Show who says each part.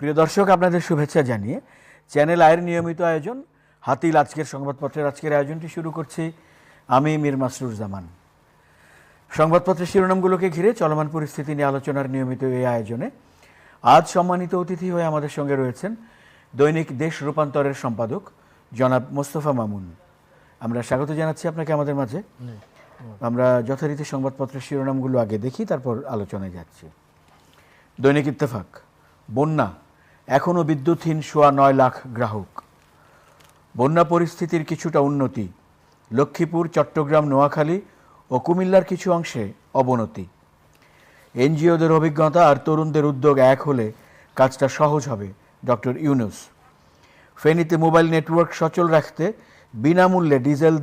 Speaker 1: প্রিয় দর্শক, আপনাদের শুভেচ্ছা জানিয়ে চ্যানেল আয়ের নিয়মিত আয়োজন হাতিল আজকের সংবাদপত্রের আজকের আয়োজনটি শুরু করছি আমি মীর মাসরুর জামান। সংবাদপত্রের শিরোনামগুলোকে ঘিরে চলমান পরিস্থিতি নিয়ে আলোচনার নিয়মিত এই আয়োজনে আজ সম্মানিত অতিথি হয়ে আমাদের সঙ্গে রয়েছেন দৈনিক দেশ রূপান্তরের সম্পাদক জনাব মোস্তফা মামুন। আমরা স্বাগত জানাচ্ছি আপনাকে আমাদের মাঝে। আমরা যথারীতি সংবাদপত্রের শিরোনামগুলো আগে দেখি, তারপর আলোচনায় যাচ্ছি। দৈনিক ইত্তেফাক, বন্যা, এখনও বিদ্যুৎহীন ৯.৫ লাখ গ্রাহক। বন্যা পরিস্থিতির কিছুটা উন্নতি, লক্ষ্মীপুর, চট্টগ্রাম, নোয়াখালী ও কুমিল্লার কিছু অংশে অবনতি। এনজিওদের অভিজ্ঞতা আর তরুণদের উদ্যোগ এক হলে কাজটা সহজ হবে, ডক্টর ইউনূস। ফেনীতে মোবাইল নেটওয়ার্ক সচল রাখতে বিনামূল্যে ডিজেল